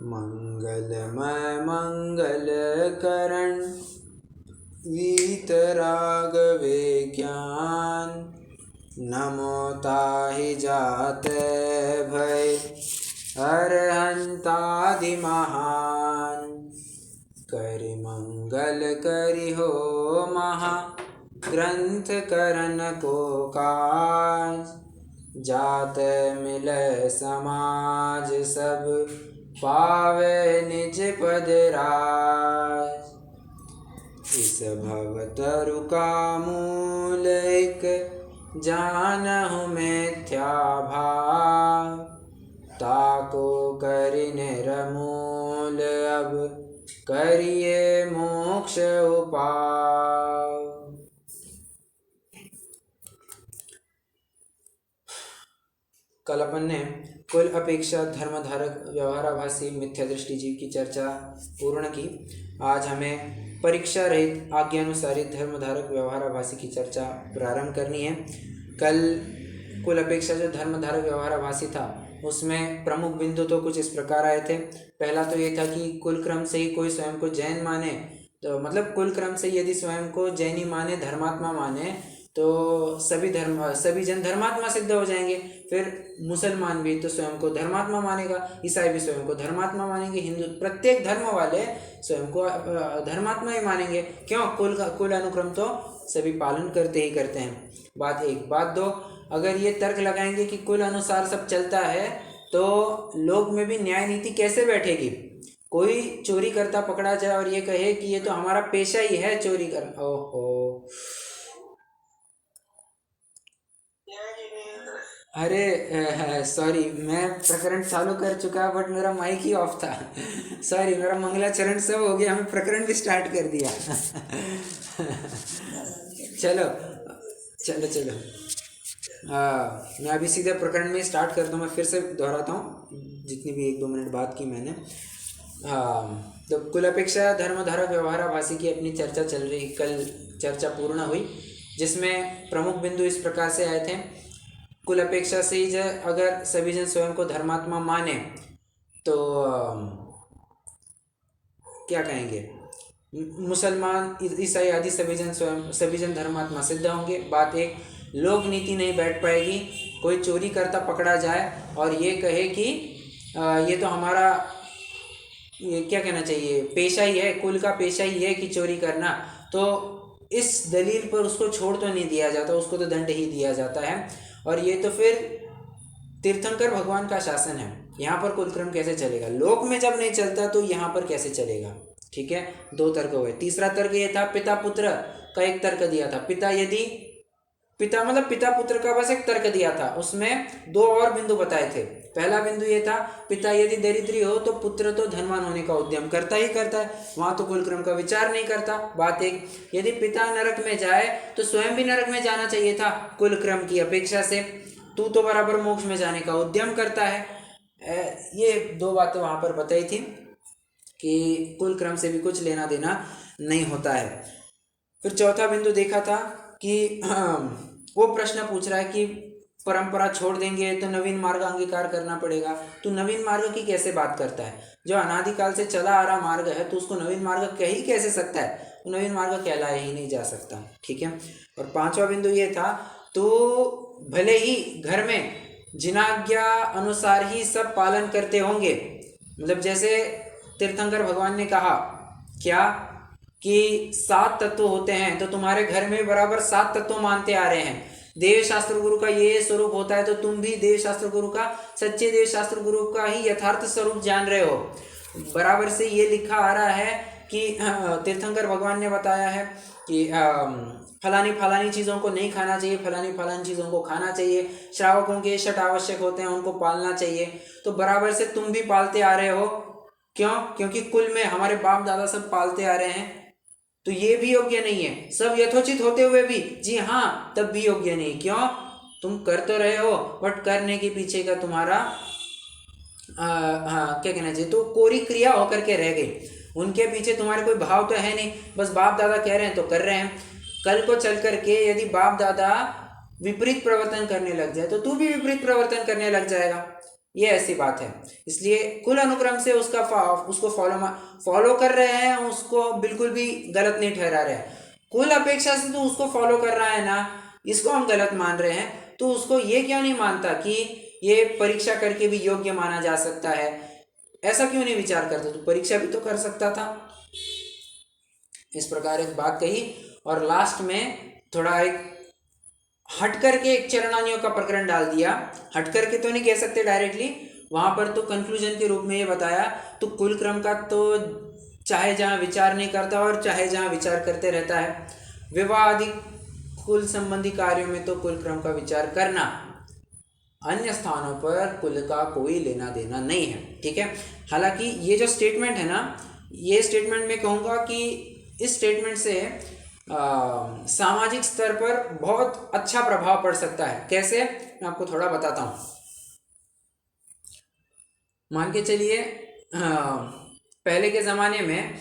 मंगलमय मंगलकरण वीतरागवे ज्ञान। नमो ताहि जाते भय अरहंतादि महान। करि मंगल करि हो महा ग्रंथ करन को काज। जाते मिले समाज सब पावे निज पद राज। इस भव तरु का मूल एक जानहु मिथ्या भाव। ताको करि निर्मूल अब करिए मोक्ष उपाय। कल अपन ने कुल अपेक्षा धर्मधारक व्यवहाराभासी मिथ्या दृष्टि जीव की चर्चा पूर्ण की। आज हमें परीक्षा रहित आज्ञानुसारी धर्मधारक व्यवहाराभासी की चर्चा प्रारंभ करनी है। कल कुल अपेक्षा जो धर्मधारक व्यवहाराभासी था उसमें प्रमुख बिंदु तो कुछ इस प्रकार आए थे। पहला तो ये था कि कुल क्रम से ही कोई स्वयं को जैन माने, तो मतलब कुल क्रम से यदि स्वयं को जैनी माने, धर्मात्मा माने, तो सभी जन धर्मात्मा सिद्ध हो जाएंगे। फिर मुसलमान भी तो स्वयं को धर्मात्मा मानेगा, ईसाई भी स्वयं को धर्मात्मा मानेंगे, हिंदू प्रत्येक धर्म वाले स्वयं को धर्मात्मा ही मानेंगे। क्यों? कुल अनुक्रम तो सभी पालन करते ही करते हैं। बात एक। बात दो, अगर ये तर्क लगाएंगे कि कुल अनुसार सब चलता है तो लोक में भी न्याय नीति कैसे बैठेगी? कोई चोरी करता पकड़ा जाए और ये कहे कि ये तो हमारा पेशा ही है चोरी करना। ओहो, अरे सॉरी, मैं प्रकरण चालू कर चुका बट मेरा माइक ही ऑफ था। सॉरी, मेरा मंगलाचरण सब हो गया, हमें प्रकरण भी स्टार्ट कर दिया। चलो चलो चलो, मैं अभी सीधे प्रकरण में स्टार्ट करता हूँ। मैं फिर से दोहराता हूँ जितनी भी 1-2 मिनट बात की मैंने। तो कुल अपेक्षा धर्मधारक व्यवहाराभासी की अपनी चर्चा चल रही। कल चर्चा पूर्ण हुई जिसमें प्रमुख बिंदु इस प्रकार से आए थे। कुल अपेक्षा से ही अगर सभी जन स्वयं को धर्मात्मा माने तो क्या कहेंगे, मुसलमान, ईसाई आदि सभी जन धर्मात्मा सिद्ध होंगे। बात एक। लोक नीति नहीं बैठ पाएगी। कोई चोरी करता पकड़ा जाए और ये कहे कि ये तो हमारा, ये क्या कहना चाहिए, पेशा ही है, कुल का पेशा ही है कि चोरी करना, तो इस दलील पर उसको छोड़ तो नहीं दिया जाता, उसको तो दंड ही दिया जाता है। और ये तो फिर तीर्थंकर भगवान का शासन है, यहाँ पर कुलक्रम कैसे चलेगा? लोक में जब नहीं चलता तो यहाँ पर कैसे चलेगा? ठीक है, 2 तर्क हुए। तीसरा तर्क ये था, पिता पुत्र का एक तर्क दिया था। पिता पुत्र का बस एक तर्क दिया था, उसमें 2 और बिंदु बताए थे। पहला बिंदु ये था, पिता यदि दरिद्री हो तो पुत्र तो धनवान होने का उद्यम करता ही करता है, वहां तो कुलक्रम का विचार नहीं करता। बात एक। यदि पिता नरक में जाए तो स्वयं भी नरक में जाना चाहिए था कुलक्रम की अपेक्षा से, तू तो बराबर मोक्ष में जाने का उद्यम करता है। ये 2 बातें वहां पर बताई थी कि कुलक्रम से भी कुछ लेना देना नहीं होता है। फिर चौथा बिंदु देखा था कि वो प्रश्न पूछ रहा है कि परंपरा छोड़ देंगे तो नवीन मार्ग अंगीकार करना पड़ेगा। तू नवीन मार्ग की कैसे बात करता है? जो अनादिकाल से चला आ रहा मार्ग है तो उसको नवीन मार्ग कह ही कैसे सकता है? तो नवीन मार्ग कहलाया ही नहीं जा सकता। ठीक है। और 5वां बिंदु ये था, तो भले ही घर में जिनाज्ञा अनुसार ही सब पालन करते होंगे, मतलब जैसे तीर्थंकर भगवान ने कहा क्या कि 7 तत्व होते हैं, तो तुम्हारे घर में बराबर 7 तत्व मानते आ रहे हैं। देव शास्त्र गुरु का ये स्वरूप होता है तो तुम भी देव शास्त्र गुरु का, सच्चे देव शास्त्र गुरु का ही यथार्थ स्वरूप जान रहे हो। बराबर से ये लिखा आ रहा है कि तीर्थंकर भगवान ने बताया है कि फलानी चीज़ों को नहीं खाना चाहिए, फलानी चीज़ों को खाना चाहिए, श्रावकों के 6 आवश्यक होते हैं, उनको पालना चाहिए। तो बराबर से तुम भी पालते आ रहे हो। क्यों? क्योंकि कुल में हमारे बाप दादा सब पालते आ रहे हैं, तो ये भी योग्य नहीं है। सब यथोचित होते हुए भी, जी हाँ, तब भी योग्य नहीं। क्यों? तुम कर तो रहे हो बट करने के पीछे का तुम्हारा क्या कहना चाहिए, तो कोरी क्रिया होकर के रह गई। उनके पीछे तुम्हारे कोई भाव तो है नहीं, बस बाप दादा कह रहे हैं तो कर रहे हैं। कल को चल करके यदि बाप दादा विपरीत प्रवर्तन करने लग जाए तो तू भी विपरीत प्रवर्तन करने लग जाएगा। ये ऐसी बात है। इसलिए कुल अनुक्रम से उसको फॉलो कर रहे हैं, उसको बिल्कुल भी गलत नहीं ठहरा रहे हैं। कुल अपेक्षा से तो उसको फॉलो कर रहा है ना, इसको हम गलत मान रहे हैं, तो उसको ये क्यों नहीं मानता कि ये परीक्षा करके भी योग्य माना जा सकता है? ऐसा क्यों नहीं विचार करता? तो परीक्षा भी तो कर सकता था। इस प्रकार एक बात कही, और लास्ट में थोड़ा एक हट करके एक चरणानियों का प्रकरण डाल दिया। हट करके तो नहीं कह सकते डायरेक्टली, वहां पर तो कंक्लूजन के रूप में ये बताया, तो कुल क्रम का तो चाहे जहाँ विचार नहीं करता और चाहे जहाँ विचार करते रहता है। विवाह आदि कुल संबंधी कार्यों में तो कुल क्रम का विचार करना, अन्य स्थानों पर कुल का कोई लेना देना नहीं है। ठीक है। हालांकि ये जो स्टेटमेंट है ना, ये स्टेटमेंट मैं कहूँगा कि इस स्टेटमेंट से सामाजिक स्तर पर बहुत अच्छा प्रभाव पड़ सकता है। कैसे, मैं आपको थोड़ा बताता हूँ। मान के चलिए पहले के ज़माने में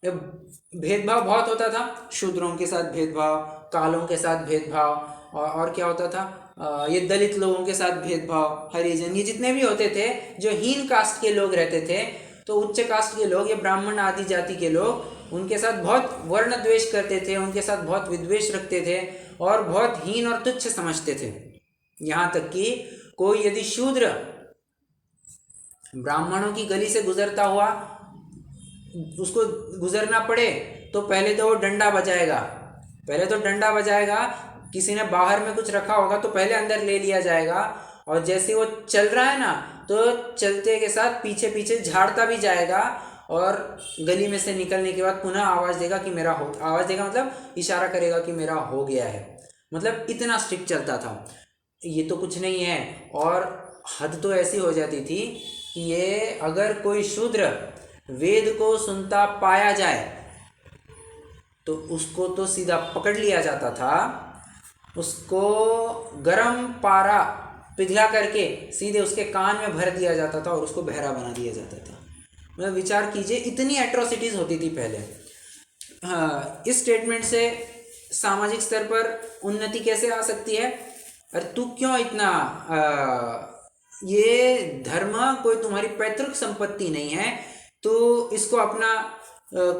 भेदभाव बहुत होता था, शूद्रों के साथ भेदभाव, कालों के साथ भेदभाव, और क्या होता था, ये दलित लोगों के साथ भेदभाव, हरिजन, ये जितने भी होते थे, जो हीन कास्ट के लोग रहते थे, तो उच्च कास्ट के लोग, ये ब्राह्मण आदि जाति के लोग, उनके साथ बहुत वर्ण द्वेष करते थे, उनके साथ बहुत विद्वेष रखते थे और बहुत हीन और तुच्छ समझते थे। यहाँ तक कि कोई यदि शूद्र ब्राह्मणों की गली से गुजरता हुआ उसको गुजरना पड़े, तो पहले तो वो डंडा बजाएगा, किसी ने बाहर में कुछ रखा होगा तो पहले अंदर ले लिया जाएगा, और जैसे वो चल रहा है ना, तो चलते के साथ पीछे पीछे झाड़ता भी जाएगा, और गली में से निकलने के बाद पुनः आवाज़ देगा कि मेरा हो, आवाज़ देगा मतलब इशारा करेगा कि मेरा हो गया है। मतलब इतना स्ट्रिक्ट चलता था। ये तो कुछ नहीं है, और हद तो ऐसी हो जाती थी कि ये अगर कोई शूद्र वेद को सुनता पाया जाए तो उसको तो सीधा पकड़ लिया जाता था, उसको गरम पारा पिघला करके सीधे उसके कान में भर दिया जाता था और उसको बहरा बना दिया जाता था। मतलब विचार कीजिए, इतनी एट्रोसिटीज़ होती थी पहले। इस स्टेटमेंट से सामाजिक स्तर पर उन्नति कैसे आ सकती है? अरे तू क्यों इतना ये धर्म कोई तुम्हारी पैतृक संपत्ति नहीं है, तो इसको अपना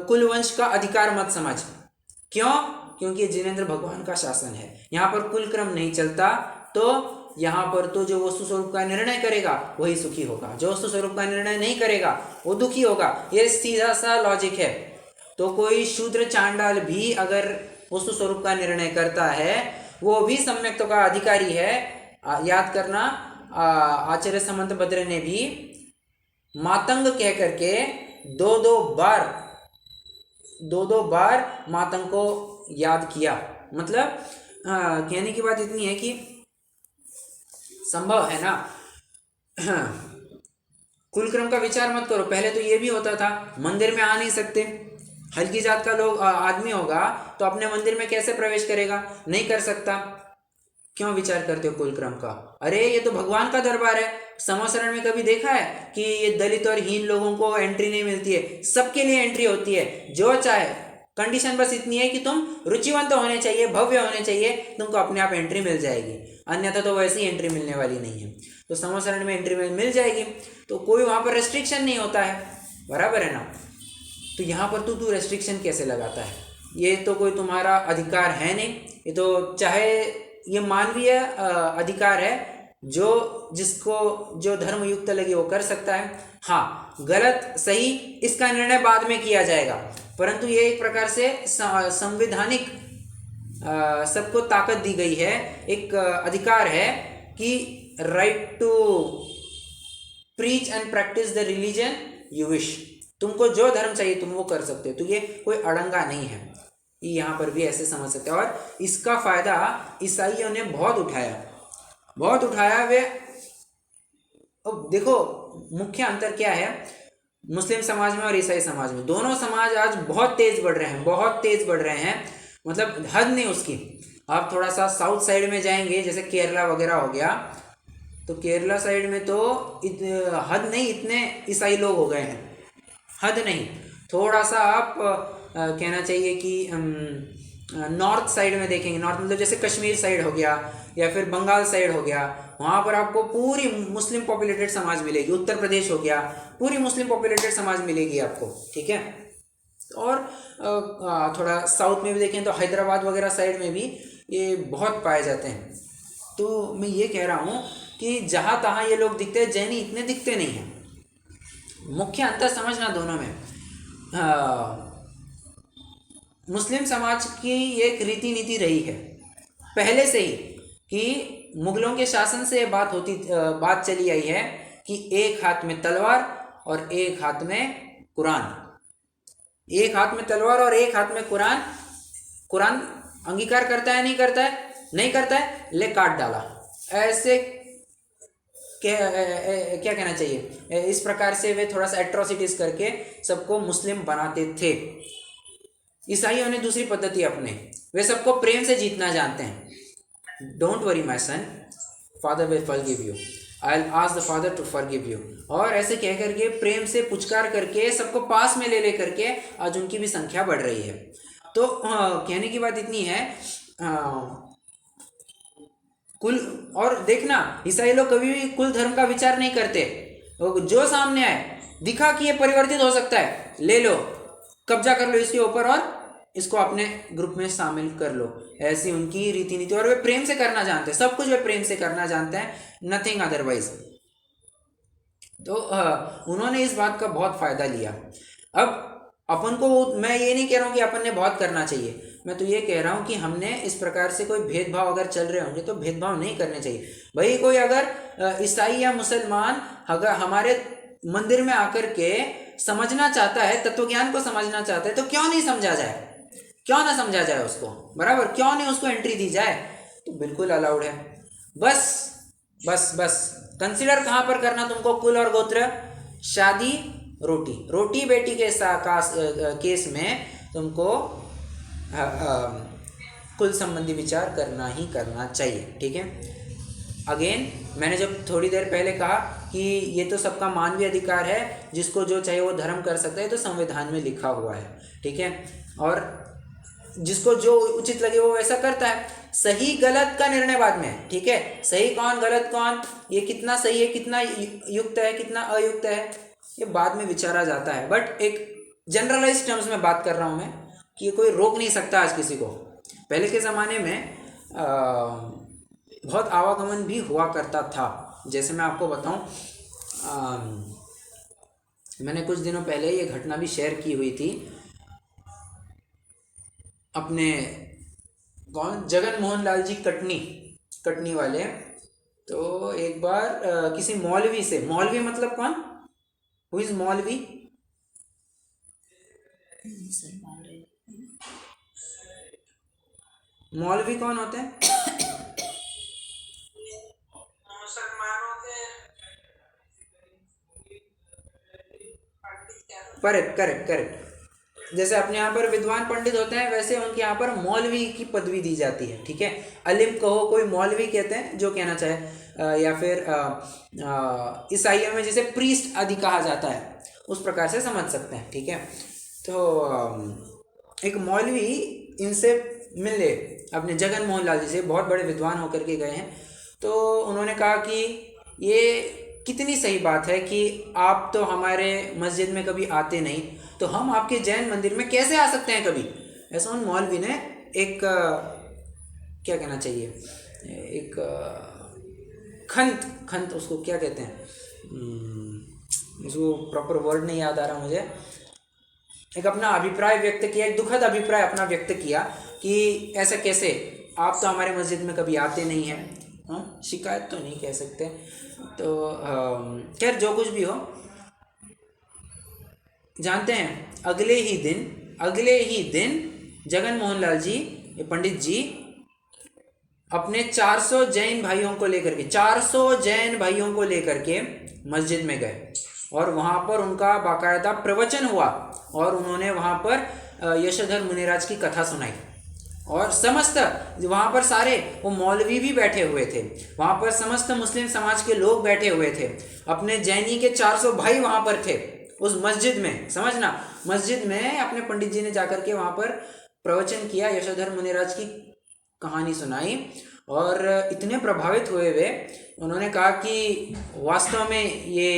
कुलवंश का अधिकार मत समझ। क्यों? क्योंकि जिनेंद्र भगवान का शासन है, यहाँ पर कुल क्रम नहीं चलता, तो यहाँ पर तो जो वस्तु स्वरूप का निर्णय करेगा वही सुखी होगा, जो वस्तु स्वरूप का निर्णय नहीं करेगा वो दुखी होगा। ये सीधा सा लॉजिक है। तो कोई शूद्र चांडाल भी अगर वस्तु स्वरूप का निर्णय करता है, वो भी सम्यक्त्व का अधिकारी है। याद करना, आचार्य समंतभद्र ने भी मातंग कह करके दो दो बार मातंग को याद किया। मतलब कहने की बात इतनी है कि संभव है ना, कुल क्रम का विचार मत करो। पहले तो ये भी होता था, मंदिर में आ नहीं सकते, हल्की जात का लोग आदमी होगा तो अपने मंदिर में कैसे प्रवेश करेगा? नहीं कर सकता। क्यों विचार करते हो कुल क्रम का? अरे ये तो भगवान का दरबार है। समवसरण में कभी देखा है कि ये दलित और हीन लोगों को एंट्री नहीं मिलती है? सबके लिए एंट्री होती है, जो चाहे। कंडीशन बस इतनी है कि तुम रुचिवंत होने चाहिए, भव्य होने चाहिए, तुमको अपने आप एंट्री मिल जाएगी। अन्यथा तो वैसे ही एंट्री मिलने वाली नहीं है। तो समवसरण में एंट्री मिल जाएगी, तो कोई वहाँ पर रेस्ट्रिक्शन नहीं होता है, बराबर है ना? तो यहाँ पर तू रेस्ट्रिक्शन कैसे लगाता है? ये तो कोई तुम्हारा अधिकार है नहीं, ये तो चाहे ये मानवीय अधिकार है, जिसको जो धर्मयुक्त लगे वो कर सकता है। हाँ, गलत सही इसका निर्णय बाद में किया जाएगा, परंतु ये एक प्रकार से संवैधानिक सबको ताकत दी गई है, एक अधिकार है कि right to preach and practise the religion you wish. तुमको जो धर्म चाहिए तुम वो कर सकते हो, तो ये कोई अड़ंगा नहीं है। यहाँ पर भी ऐसे समझ सकते हैं, और इसका फायदा ईसाइयों ने बहुत उठाया। वे देखो मुख्य अंतर क्या है मुस्लिम समाज में और ईसाई समाज में? दोनों समाज आज बहुत तेज बढ़ रहे हैं, मतलब हद नहीं उसकी। आप थोड़ा सा साउथ साइड में जाएंगे, जैसे केरला वगैरह हो गया, तो केरला साइड में तो हद नहीं, इतने ईसाई लोग हो गए हैं, हद नहीं। थोड़ा सा आप कहना चाहिए कि नॉर्थ साइड में देखेंगे, नॉर्थ मतलब जैसे कश्मीर साइड हो गया, या फिर बंगाल साइड हो गया, वहाँ पर आपको पूरी मुस्लिम पॉपुलेटेड समाज मिलेगी। उत्तर प्रदेश हो गया, पूरी मुस्लिम पॉपुलेटेड समाज मिलेगी आपको, ठीक है। और थोड़ा साउथ में भी देखें तो हैदराबाद वगैरह साइड में भी ये बहुत पाए जाते हैं। तो मैं ये कह रहा हूँ कि जहाँ तहाँ ये लोग दिखते हैं, जैनी इतने दिखते नहीं हैं। मुख्य अंतर समझना दोनों में, मुस्लिम समाज की एक रीति नीति रही है पहले से ही कि मुगलों के शासन से ये बात चली आई है कि एक हाथ में तलवार और एक हाथ में कुरान, एक हाथ में तलवार और एक हाथ में कुरान। कुरान अंगीकार करता है नहीं करता है? नहीं करता है, ले काट डाला। ऐसे क्या कहना चाहिए, इस प्रकार से वे थोड़ा सा एट्रोसिटीज करके सबको मुस्लिम बनाते थे। ईसाइयों ने दूसरी पद्धति अपने, वे सबको प्रेम से जीतना जानते हैं। Don't worry my son, father will forgive you, I will ask the father to forgive you. और ऐसे कह करके प्रेम से पुचकार करके सबको पास में ले करके आज उनकी भी संख्या बढ़ रही है। तो कहने की बात इतनी है, कुल, और देखना ईसाई लोग कभी भी कुल धर्म का विचार नहीं करते। जो सामने आए दिखा कि ये परिवर्तित हो सकता है, ले लो, कब्जा कर लो इसके ऊपर और इसको अपने ग्रुप में शामिल कर लो। ऐसी उनकी रीति नीति, और वे प्रेम से करना जानते हैं, सब कुछ वे प्रेम से करना जानते हैं, नथिंग अदरवाइज। तो उन्होंने इस बात का बहुत फायदा लिया। अब अपन को, मैं ये नहीं कह रहा हूँ कि अपन ने बहुत करना चाहिए, मैं तो ये कह रहा हूँ कि हमने इस प्रकार से कोई भेदभाव अगर चल रहे होंगे तो भेदभाव नहीं करने चाहिए। भाई कोई अगर ईसाई या मुसलमान अगर हमारे मंदिर में आकर के समझना चाहता है, तत्वज्ञान को समझना चाहता है, तो क्यों नहीं समझा जाए, क्यों ना समझा जाए उसको, बराबर, क्यों नहीं उसको एंट्री दी जाए, तो बिल्कुल अलाउड है। बस बस बस कंसिडर कहाँ पर करना तुमको, कुल और गोत्र, शादी, रोटी, रोटी बेटी के केस में तुमको कुल संबंधी विचार करना ही करना चाहिए, ठीक है। अगेन मैंने जब थोड़ी देर पहले कहा कि ये तो सबका मानवीय अधिकार है, जिसको जो चाहिए वो धर्म कर सकता है, तो संविधान में लिखा हुआ है, ठीक है। और जिसको जो उचित लगे वो वैसा करता है। सही गलत का निर्णय बाद में, ठीक है, सही कौन गलत कौन, ये कितना सही है, कितना युक्त है, कितना अयुक्त है, ये बाद में विचारा जाता है। बट एक जनरलाइज टर्म्स में बात कर रहा हूँ मैं कि ये कोई रोक नहीं सकता आज किसी को। पहले के ज़माने में बहुत आवागमन भी हुआ करता था। जैसे मैं आपको बताऊं, मैंने कुछ दिनों पहले ये घटना भी शेयर की हुई थी। अपने कौन, जगन मोहन लाल जी कटनी वाले, तो एक बार किसी मौलवी से, मौलवी मतलब कौन, हु इज मौलवी, मौलवी कौन होते हैं, करेक्ट। जैसे अपने यहाँ पर विद्वान पंडित होते हैं, वैसे उनके यहाँ पर मौलवी की पदवी दी जाती है, ठीक है। अलिम कहो, कोई मौलवी कहते हैं जो कहना चाहे, या फिर ईसाइयों में जैसे प्रीस्ट आदि कहा जाता है, उस प्रकार से समझ सकते हैं, ठीक है। तो एक मौलवी इनसे मिले, अपने जगन मोहन लाल जी से, बहुत बड़े विद्वान होकर के गए हैं। तो उन्होंने कहा कि ये कितनी सही बात है कि आप तो हमारे मस्जिद में कभी आते नहीं, तो हम आपके जैन मंदिर में कैसे आ सकते हैं कभी। ऐसा उन मौलवी ने एक क्या कहना चाहिए, एक खंत उसको क्या कहते हैं, उसको प्रॉपर वर्ड नहीं याद आ रहा मुझे, एक अपना अभिप्राय व्यक्त किया, एक दुखद अभिप्राय अपना व्यक्त किया कि ऐसा कैसे, आप तो हमारे मस्जिद में कभी आते नहीं हैं। शिकायत तो नहीं कह सकते, तो खैर जो कुछ भी हो, जानते हैं अगले ही दिन जगन मोहन लाल जी, ये पंडित जी, अपने 400 जैन भाइयों को लेकर के मस्जिद में गए, और वहाँ पर उनका बाकायदा प्रवचन हुआ, और उन्होंने वहाँ पर यशोधर मुनिराज की कथा सुनाई। और समस्त वहाँ पर सारे वो मौलवी भी बैठे हुए थे, वहाँ पर समस्त मुस्लिम समाज के लोग बैठे हुए थे, अपने जैनी के 400 भाई वहाँ पर थे उस मस्जिद में। समझना, मस्जिद में अपने पंडित जी ने जाकर के वहाँ पर प्रवचन किया, यशोधर मुनिराज की कहानी सुनाई और इतने प्रभावित हुए वे, उन्होंने कहा कि वास्तव में ये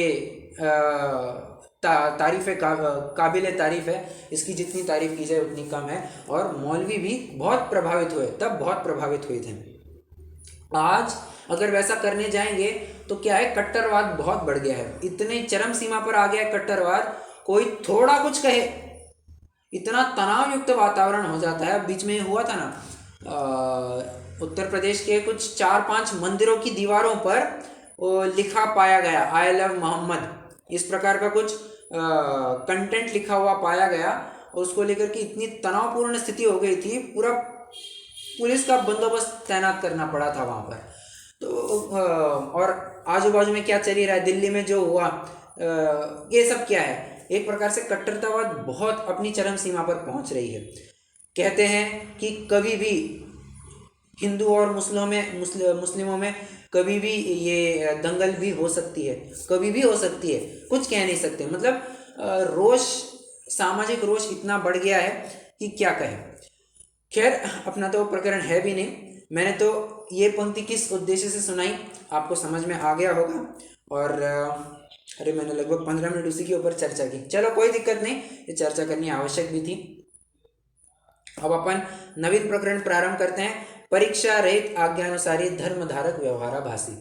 तारीफ़ है, काबिल तारीफ़ है, इसकी जितनी तारीफ़ की जाए उतनी कम है। और मौलवी भी बहुत प्रभावित हुए, तब बहुत प्रभावित हुए थे। आज अगर वैसा करने जाएंगे तो क्या है, कट्टरवाद बहुत बढ़ गया है, इतनी चरम सीमा पर आ गया है कट्टरवाद, कोई थोड़ा कुछ कहे इतना तनाव युक्त वातावरण हो जाता है। बीच में हुआ था ना, उत्तर प्रदेश के कुछ 4-5 मंदिरों की दीवारों पर वो लिखा पाया गया, आई लव मोहम्मद, इस प्रकार का कुछ कंटेंट लिखा हुआ पाया गया। और उसको लेकर के इतनी तनावपूर्ण स्थिति हो गई थी, पूरा पुलिस का बंदोबस्त तैनात करना पड़ा था वहाँ पर। तो और आजू बाजू में क्या चल ही रहा है, दिल्ली में जो हुआ, ये सब क्या है, एक प्रकार से कट्टरतावाद बहुत अपनी चरम सीमा पर पहुँच रही है। कहते हैं कि कभी भी हिंदू और मुस्लिमों में कभी भी ये दंगल भी हो सकती है, कभी भी हो सकती है, कुछ कह नहीं सकते। मतलब रोष, सामाजिक रोष इतना बढ़ गया है कि क्या कहें। खैर, अपना तो प्रकरण है भी नहीं। मैंने तो ये पंक्ति किस उद्देश्य से सुनाई आपको समझ में आ गया होगा। और अरे मैंने लगभग 15 मिनट उसी के ऊपर चर्चा की। चलो कोई दिक्कत नहीं, ये चर्चा करनी आवश्यक भी थी। अब अपन नवीन प्रकरण प्रारंभ करते हैं। परीक्षा रहित आज्ञानुसारी धर्मधारक व्यवहाराभासी।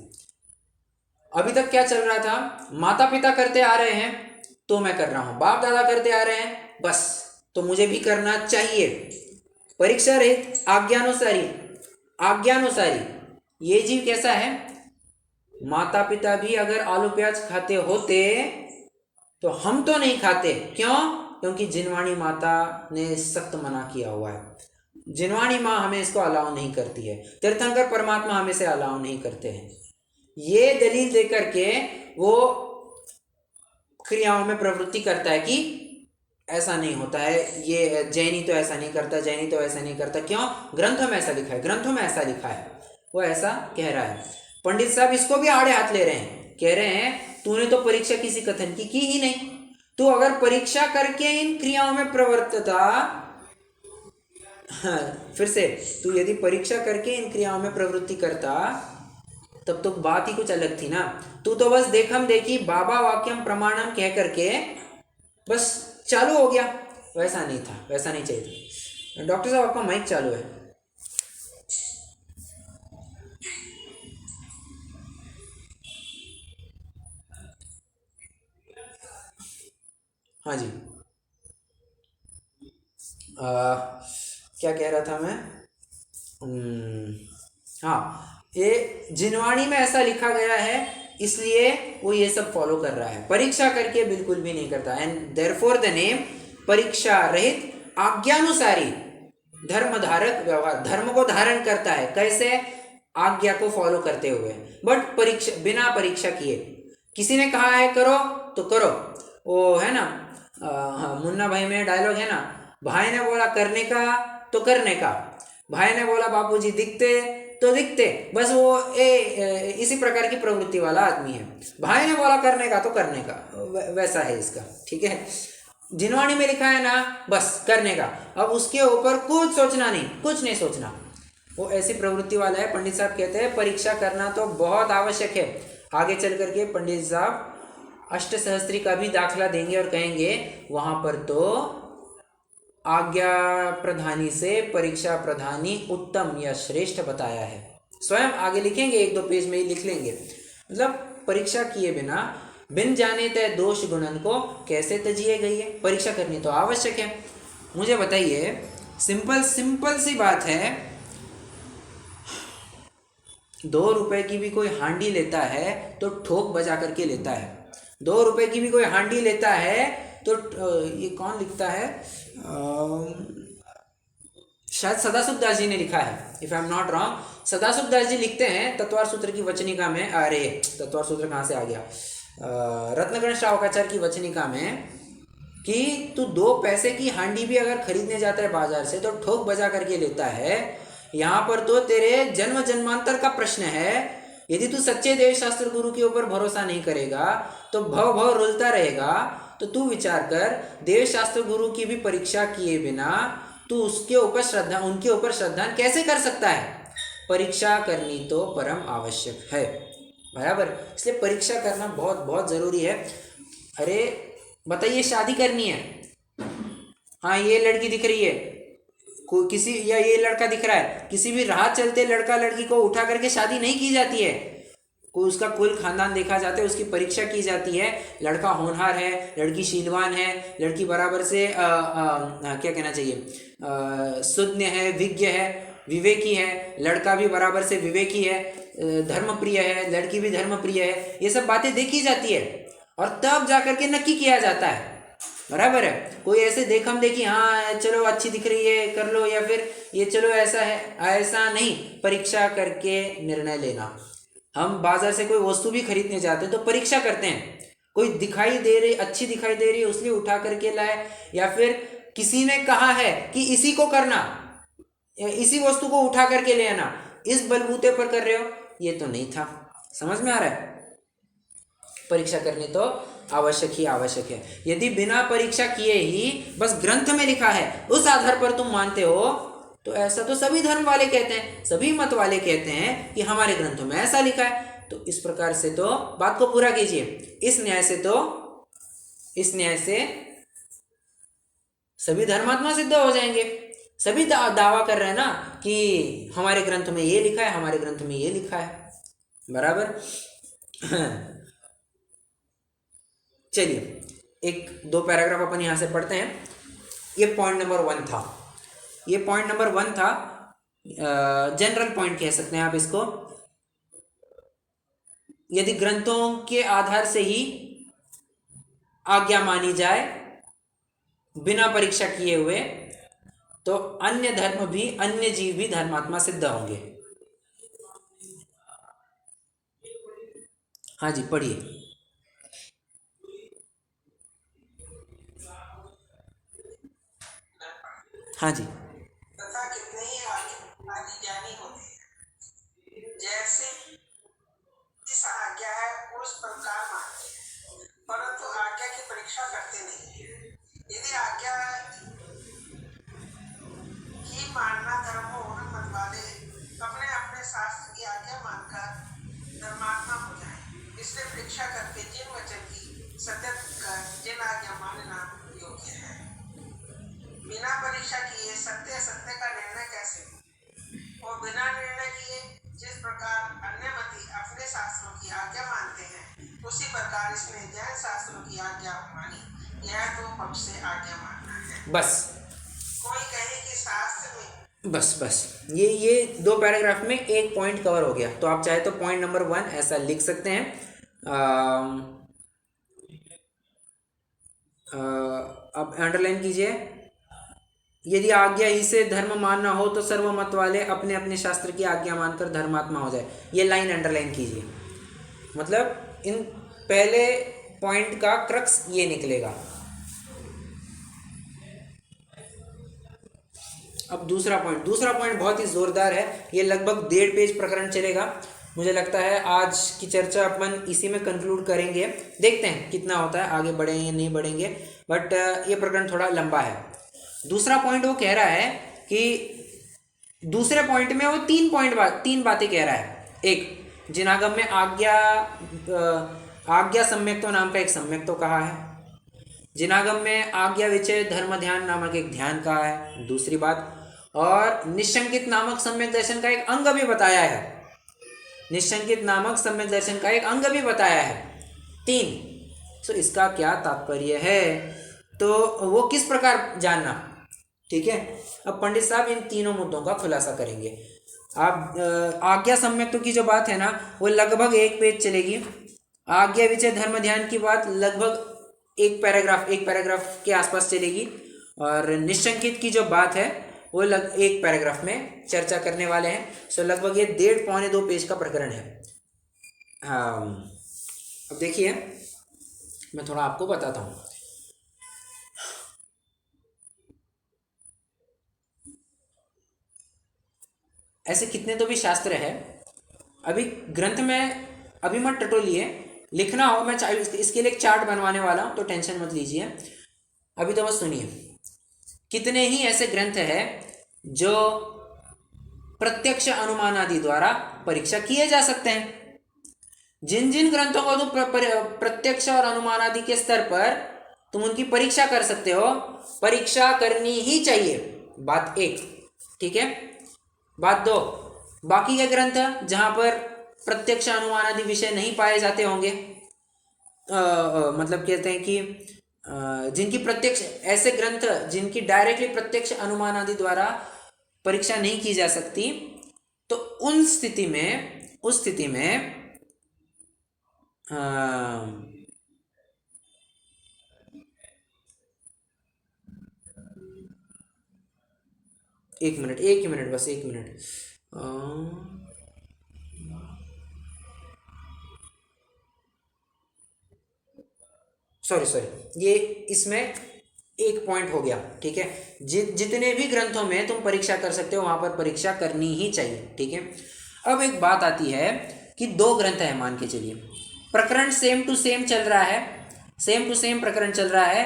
अभी तक क्या चल रहा था, माता पिता करते आ रहे हैं तो मैं कर रहा हूं, बाप दादा करते आ रहे हैं बस तो मुझे भी करना चाहिए। परीक्षा रहित आज्ञानुसारी, आज्ञानुसारी ये जीव कैसा है, माता पिता भी अगर आलू प्याज खाते होते तो हम तो नहीं खाते। क्यों? क्योंकि जिनवाणी माता ने सख्त मना किया हुआ है। जिनवाणी माँ हमें इसको अलाउ नहीं करती है, तीर्थंकर परमात्मा हमें से अलाउ नहीं करते हैं। ये दलील देकर के वो क्रियाओं में प्रवृत्ति करता है कि ऐसा नहीं होता है, ये जैनी तो ऐसा नहीं करता, जैनी तो ऐसा नहीं करता। क्यों? ग्रंथों में ऐसा लिखा है, ग्रंथों में ऐसा लिखा है, वो ऐसा कह रहा है। पंडित साहब इसको भी आड़े हाथ ले रहे हैं, कह रहे हैं तूने तो परीक्षा किसी कथन की ही नहीं। तू अगर परीक्षा करके इन क्रियाओं में प्रवर्तता, फिर से तू यदि परीक्षा करके इन क्रियाओं में प्रवृत्ति करता तब तो बात ही कुछ अलग थी ना। तू तो बस देखम देखी बाबा वाक्यम प्रमाणम कह करके बस चालू हो गया। वैसा नहीं था, वैसा नहीं चाहिए। डॉक्टर साहब आपका माइक चालू है। हाँ जी, क्या कह रहा था मैं? हाँ, ये जिनवाणी में ऐसा लिखा गया है इसलिए वो ये सब फॉलो कर रहा है, परीक्षा करके बिल्कुल भी नहीं करता। एंड देयरफॉर द नेम परीक्षा रहित आज्ञानुसारी धर्मधारक व्यवहार, धर्म को धारण करता है कैसे? आज्ञा को फॉलो करते हुए, बट परीक्षा बिना परीक्षा किए। किसी ने कहा है करो तो करो, वो है ना मुन्ना भाई में डायलॉग है ना, भाई ने बोला करने का तो करने का, भाई ने बोला बापूजी दिखते तो दिखते, बस वो इसी प्रकार की प्रवृत्ति वाला आदमी है। भाई ने बोला करने का तो करने का, वैसा है इसका। ठीक है, जिनवाणी में लिखा है ना बस करने का, अब उसके ऊपर कुछ सोचना नहीं, कुछ नहीं सोचना, वो ऐसी प्रवृत्ति वाला है। पंडित साहब कहते हैं परीक्षा करना तो बहुत आवश्यक है। आगे चल करके पंडित साहब अष्टसहस्त्री का भी दाखला देंगे और कहेंगे वहाँ पर तो आज्ञा प्रधानी से परीक्षा प्रधानी उत्तम या श्रेष्ठ बताया है। स्वयं आगे लिखेंगे, 1-2 पेज में ही लिख लेंगे। मतलब परीक्षा किए बिना बिन जाने तय दोष गुणन को कैसे तजिए गई है। परीक्षा करनी तो आवश्यक है। मुझे बताइए, सिंपल सी बात है, 2 रुपए की भी कोई हांडी लेता है तो ठोक बजा करके लेता है। 2 रुपए की भी कोई हांडी लेता है तो ये कौन लिखता है, शायद सदाशिव दास जी ने लिखा है, if I am not wrong. Sadashiv Das ji लिखते हैं तत्वार सूत्र की वचनिका में, अरे तत्वार सूत्र कहाँ से आ गया, रत्नगण श्रावकाचार्य की वचनिका में, कि तू 2 पैसे की हांडी भी अगर खरीदने जाता है बाजार से तो ठोक बजा करके लेता है। यहाँ पर तो तेरे जन्म जन्मांतर का प्रश्न है। यदि तू सच्चे देव शास्त्र गुरु के ऊपर भरोसा नहीं करेगा तो भव रुलता रहेगा। तो तू विचार कर, देव शास्त्र गुरु की भी परीक्षा किए बिना तू उनके ऊपर श्रद्धा कैसे कर सकता है? परीक्षा करनी तो परम आवश्यक है। बराबर, इसलिए परीक्षा करना बहुत बहुत ज़रूरी है। अरे बताइए, शादी करनी है, हाँ ये लड़की दिख रही है, कोई किसी, या ये लड़का दिख रहा है, किसी भी राह चलते लड़का लड़की को उठा करके शादी नहीं की जाती है। कोई उसका कुल खानदान देखा जाता है, उसकी परीक्षा की जाती है। लड़का होनहार है, लड़की शीलवान है, लड़की बराबर से क्या कहना चाहिए, सुज्ञ है, विज्ञ है, विवेकी है, लड़का भी बराबर से विवेकी है, धर्मप्रिय है, लड़की भी धर्मप्रिय है। ये सब बातें देखी जाती है और तब जा करके नक्की किया जाता है। बराबर है, कोई ऐसे देखम देखी, हाँ चलो अच्छी दिख रही है कर लो, या फिर ये चलो ऐसा है, ऐसा नहीं। परीक्षा करके निर्णय लेना। हम बाजार से कोई वस्तु भी खरीदने जाते हैं तो परीक्षा करते हैं, कोई दिखाई दे रही, अच्छी दिखाई दे रही है उसलिए उठा करके लाए, या फिर किसी ने कहा है कि इसी को करना, इसी वस्तु को उठा करके ले आना, इस बलबूते पर कर रहे हो, ये तो नहीं था। समझ में आ रहा है? परीक्षा करनी तो आवश्यक ही आवश्यक है। यदि बिना परीक्षा किए ही बस ग्रंथ में लिखा है उस आधार पर तुम मानते हो, तो ऐसा तो सभी धर्म वाले कहते हैं, सभी मत वाले कहते हैं कि हमारे ग्रंथों में ऐसा लिखा है। तो इस प्रकार से तो बात को पूरा कीजिए। इस न्याय से सभी धर्मात्मा सिद्ध हो जाएंगे। सभी दावा कर रहे हैं ना कि हमारे ग्रंथ में ये लिखा है, हमारे ग्रंथ में ये लिखा है। बराबर। चलिए, एक दो पैराग्राफ अपन यहाँ से पढ़ते हैं। ये पॉइंट नंबर 1 था, ये पॉइंट नंबर 1 था, जनरल पॉइंट कह सकते हैं आप इसको। यदि ग्रंथों के आधार से ही आज्ञा मानी जाए बिना परीक्षा किए हुए, तो अन्य धर्म भी, अन्य जीव भी धर्मात्मा सिद्ध होंगे। हाँ जी, पढ़िए। हाँ जी। तथा कितने ही आदि ज्ञानी होते हैं, जैसे जिस आज्ञा है उस प्रकार मानते हैं, परंतु आज्ञा की परीक्षा करते नहीं। यदि आज्ञा ही मानना धर्म हो, उन मत वाले अपने अपने शास्त्र की आज्ञा मानकर धर्मात्मा हो जाए। इसलिए परीक्षा करके जिन वचन की सत्य कर जिन आज्ञा मानना योग्य है। बिना परीक्षा किए सत्य सत्य का निर्णय कैसे हो? और बिना निर्णय किए जिस प्रकार अन्यमति अपने शास्त्रों की आज्ञा मानते हैं, उसी प्रकार इसने जैन शास्त्रों की आज्ञा मानी। यह तो पक्ष से आज्ञा मानना है। बस कोई कहे कि शास्त्र में बस ये 2 पैराग्राफ में एक पॉइंट कवर हो गया। तो आप चाहे तो पॉइंट नंबर 1 ऐसा लिख सकते हैं। अब अंडरलाइन कीजिए। यदि आज्ञा ही से धर्म मानना हो तो सर्वमत वाले अपने अपने शास्त्र की आज्ञा मानकर धर्मात्मा हो जाए। ये लाइन अंडरलाइन कीजिए। मतलब इन पहले पॉइंट का क्रक्स ये निकलेगा। अब दूसरा पॉइंट बहुत ही जोरदार है। ये लगभग 1.5 पेज प्रकरण चलेगा। मुझे लगता है आज की चर्चा अपन इसी में कंक्लूड करेंगे। देखते हैं कितना होता है, आगे बढ़ेंगे या नहीं बढ़ेंगे, बट ये प्रकरण थोड़ा लंबा है। दूसरा पॉइंट वो कह रहा है कि दूसरे पॉइंट में वो 3 बातें कह रहा है। एक, जिनागम में आज्ञा सम्यक्तो नाम का एक सम्यक्तो कहा है। जिनागम में आज्ञा विचय धर्म ध्यान नामक एक ध्यान कहा है, दूसरी बात। और निशंकित नामक सम्यक दर्शन का एक अंग भी बताया है। निशंकित नामक सम्यक दर्शन का एक अंग भी बताया है। 3। तो इसका क्या तात्पर्य है, तो वो किस प्रकार जानना, ठीक है। अब पंडित साहब इन तीनों मुद्दों का खुलासा करेंगे। आप आज्ञा सम्यक्तों की जो बात है ना, वो लगभग 1 पेज चलेगी। आज्ञा विचय धर्म ध्यान की बात लगभग एक पैराग्राफ के आसपास चलेगी। और निशंकित की जो बात है वो एक पैराग्राफ में चर्चा करने वाले हैं। सो लगभग ये 1.5-2 पेज का प्रकरण है। हाँ, अब देखिए मैं थोड़ा आपको बताता हूँ। ऐसे कितने तो भी शास्त्र है। अभी ग्रंथ में अभी मत टटोलिए, लिखना हो, मैं इसके लिए एक चार्ट बनवाने वाला हूँ, तो टेंशन मत लीजिए। अभी तो बस सुनिए। कितने ही ऐसे ग्रंथ हैं जो प्रत्यक्ष अनुमान आदि द्वारा परीक्षा किए जा सकते हैं। जिन जिन ग्रंथों को तुम प्रत्यक्ष और अनुमान आदि के स्तर पर तुम उनकी परीक्षा कर सकते हो, परीक्षा करनी ही चाहिए, बात एक। ठीक है। बात दो, बाकी के ग्रंथ जहां पर प्रत्यक्ष अनुमान आदि विषय नहीं पाए जाते होंगे, मतलब कहते हैं कि जिनकी प्रत्यक्ष, ऐसे ग्रंथ जिनकी डायरेक्टली प्रत्यक्ष अनुमान आदि द्वारा परीक्षा नहीं की जा सकती, तो उस स्थिति में एक ही मिनट बस, एक मिनट। सॉरी, ये इसमें एक पॉइंट हो गया। ठीक है। जितने भी ग्रंथों में तुम परीक्षा कर सकते हो वहां पर परीक्षा करनी ही चाहिए। ठीक है। अब एक बात आती है कि दो ग्रंथ है, मान के चलिए प्रकरण सेम टू सेम चल रहा है, सेम टू सेम प्रकरण चल रहा है,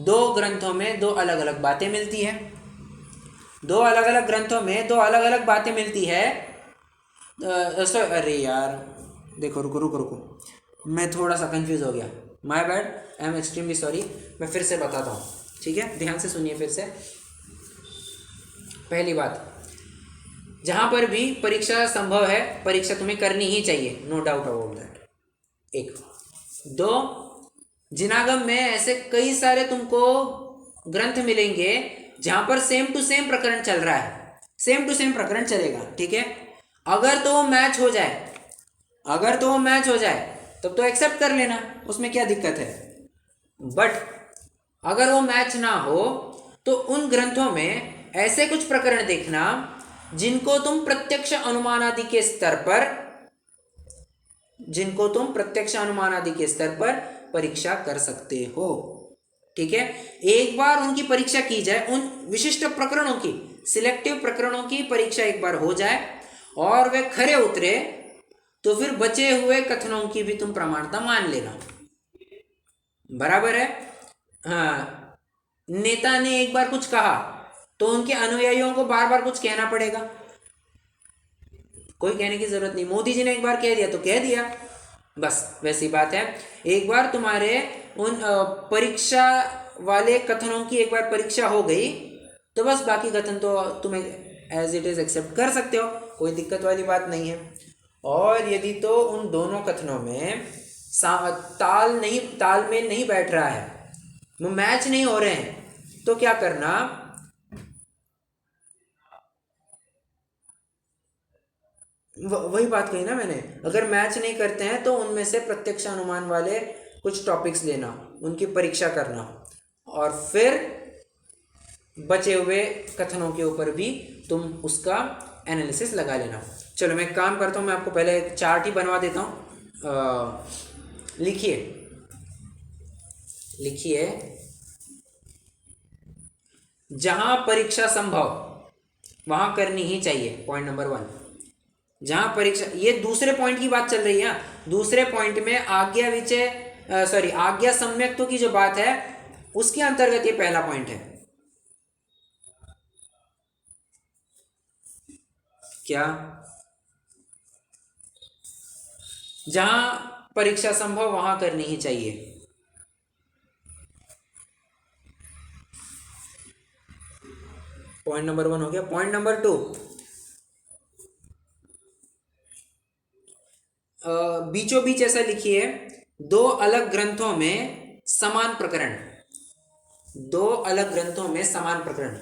दो ग्रंथों में दो अलग अलग बातें मिलती है, दो अलग अलग ग्रंथों में दो अलग अलग बातें मिलती है। अरे यार देखो, रुको, मैं थोड़ा सा कंफ्यूज हो गया, my bad, I am extremely sorry. मैं फिर से बताता हूँ, ठीक है, ध्यान से सुनिए फिर से। पहली बात, जहाँ पर भी परीक्षा संभव है परीक्षा तुम्हें करनी ही चाहिए, नो डाउट अबाउट दैट। एक। दो, जिनागम में ऐसे कई सारे तुमको ग्रंथ मिलेंगे जहाँ पर सेम टू सेम प्रकरण चल रहा है, सेम टू सेम प्रकरण चलेगा। ठीक है। अगर तो मैच हो जाए तब तो एक्सेप्ट कर लेना, उसमें क्या दिक्कत है। बट अगर वो मैच ना हो तो उन ग्रंथों में ऐसे कुछ प्रकरण देखना जिनको तुम प्रत्यक्ष अनुमान आदि के स्तर पर परीक्षा कर सकते हो। ठीक है। एक बार उनकी परीक्षा की जाए, उन विशिष्ट प्रकरणों की, सिलेक्टिव प्रकरणों की परीक्षा एक बार हो जाए और वे खरे उतरे, तो फिर बचे हुए कथनों की भी तुम प्रमाणता मान लेना। बराबर है। हाँ, नेता ने एक बार कुछ कहा तो उनके अनुयायियों को बार बार कुछ कहना पड़ेगा, कोई कहने की जरूरत नहीं। मोदी जी ने एक बार कह दिया तो कह दिया, बस वैसी बात है। एक बार तुम्हारे उन परीक्षा वाले कथनों की एक बार परीक्षा हो गई तो बस बाकी कथन तो तुम्हें एज इट इज एक्सेप्ट कर सकते हो, कोई दिक्कत वाली बात नहीं है। और यदि तो उन दोनों कथनों में तालमेल नहीं बैठ रहा है, वो मैच नहीं हो रहे हैं, तो क्या करना, वही बात कही ना मैंने, अगर मैच नहीं करते हैं तो उनमें से प्रत्यक्ष अनुमान वाले कुछ टॉपिक्स लेना, उनकी परीक्षा करना, और फिर बचे हुए कथनों के ऊपर भी तुम उसका एनालिसिस लगा लेना। चलो मैं काम करता हूँ, मैं आपको पहले एक चार्ट ही बनवा देता हूँ। लिखिए, जहां परीक्षा संभव वहां करनी ही चाहिए, पॉइंट नंबर 1। जहां परीक्षा, ये दूसरे पॉइंट की बात चल रही है। दूसरे पॉइंट में आज्ञा सम्यक्त्व की जो बात है उसके अंतर्गत ये पहला पॉइंट है। क्या? जहां परीक्षा संभव वहां करनी ही चाहिए। पॉइंट नंबर 1 हो गया। पॉइंट नंबर 2, बीचों बीच ऐसा लिखिए, दो अलग ग्रंथों में समान प्रकरण, दो अलग ग्रंथों में समान प्रकरण,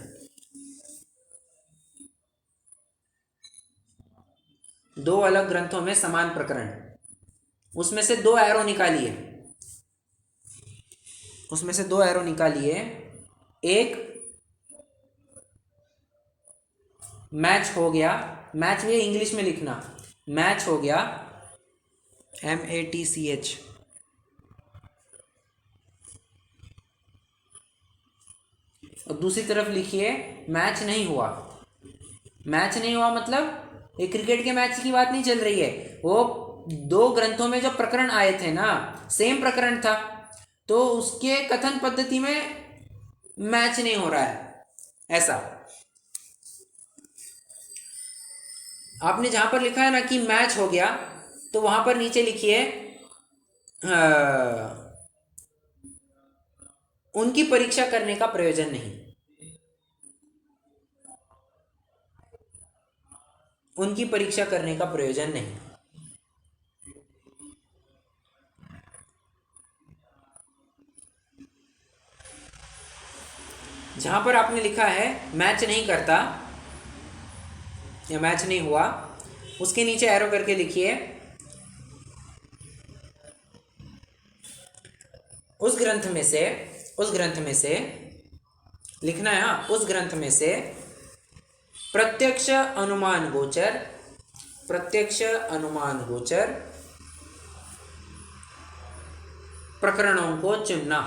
दो अलग ग्रंथों में समान प्रकरण, उसमें से दो एरो निकालिए, उसमें से दो एरो निकालिए। एक मैच हो गया, मैच भी इंग्लिश में लिखना, मैच हो गया, MATCH। और दूसरी तरफ लिखिए मैच नहीं हुआ। मैच नहीं हुआ मतलब ये क्रिकेट के मैच की बात नहीं चल रही है, वो दो ग्रंथों में जो प्रकरण आए थे ना, सेम प्रकरण था, तो उसके कथन पद्धति में मैच नहीं हो रहा है, ऐसा। आपने जहां पर लिखा है ना कि मैच हो गया, तो वहां पर नीचे लिखिए उनकी परीक्षा करने का प्रयोजन नहीं। उनकी परीक्षा करने का प्रयोजन नहीं। जहां पर आपने लिखा है मैच नहीं करता या मैच नहीं हुआ, उसके नीचे एरो करके लिखिए उस ग्रंथ में से लिखना है। हाँ, उस ग्रंथ में से प्रत्यक्ष अनुमान गोचर प्रकरणों को चुनना।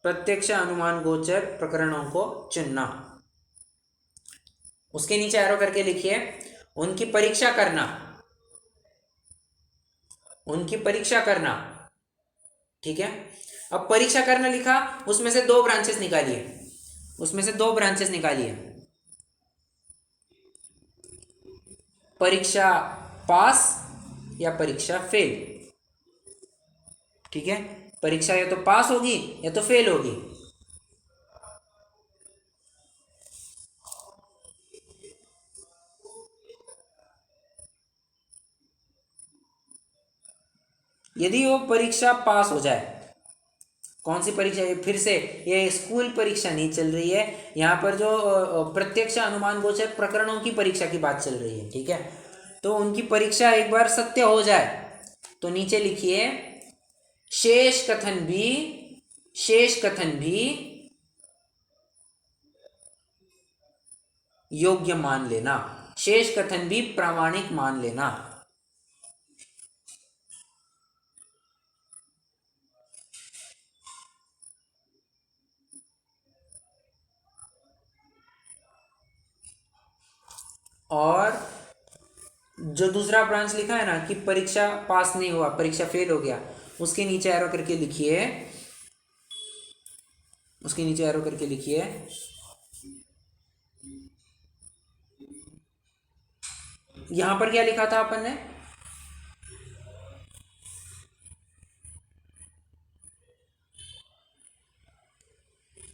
प्रत्यक्ष अनुमान गोचर प्रकरणों को चुनना। उसके नीचे एरो करके लिखिए उनकी परीक्षा करना। ठीक है, अब परीक्षा करना लिखा, उसमें से दो ब्रांचेस निकालिए। परीक्षा पास या परीक्षा फेल। ठीक है, परीक्षा या तो पास होगी या तो फेल होगी। यदि वो परीक्षा पास हो जाए, कौन सी परीक्षा, फिर से ये स्कूल परीक्षा नहीं चल रही है, यहाँ पर जो प्रत्यक्ष अनुमान गोचर प्रकरणों की परीक्षा की बात चल रही है। ठीक है, तो उनकी परीक्षा एक बार सत्य हो जाए तो नीचे लिखिए शेष कथन भी योग्य मान लेना, शेष कथन भी प्रामाणिक मान लेना। और जो दूसरा ब्रांच लिखा है ना कि परीक्षा पास नहीं हुआ, परीक्षा फेल हो गया, उसके नीचे एरो करके लिखिए यहां पर क्या लिखा था अपन ने,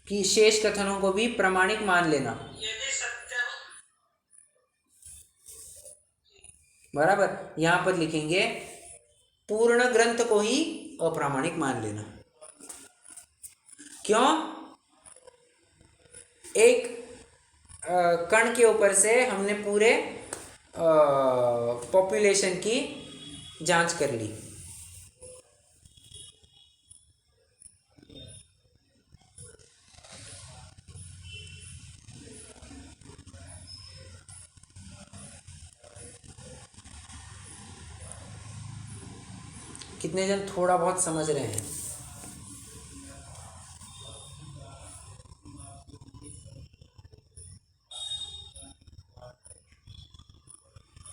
कि शेष कथनों को भी प्रामाणिक मान लेना। बराबर, यहां पर लिखेंगे पूर्ण ग्रंथ को ही अप्रामाणिक मान लेना। क्यों? एक कण के ऊपर से हमने पूरे पॉपुलेशन की जांच कर ली। कितने जन थोड़ा बहुत समझ रहे हैं?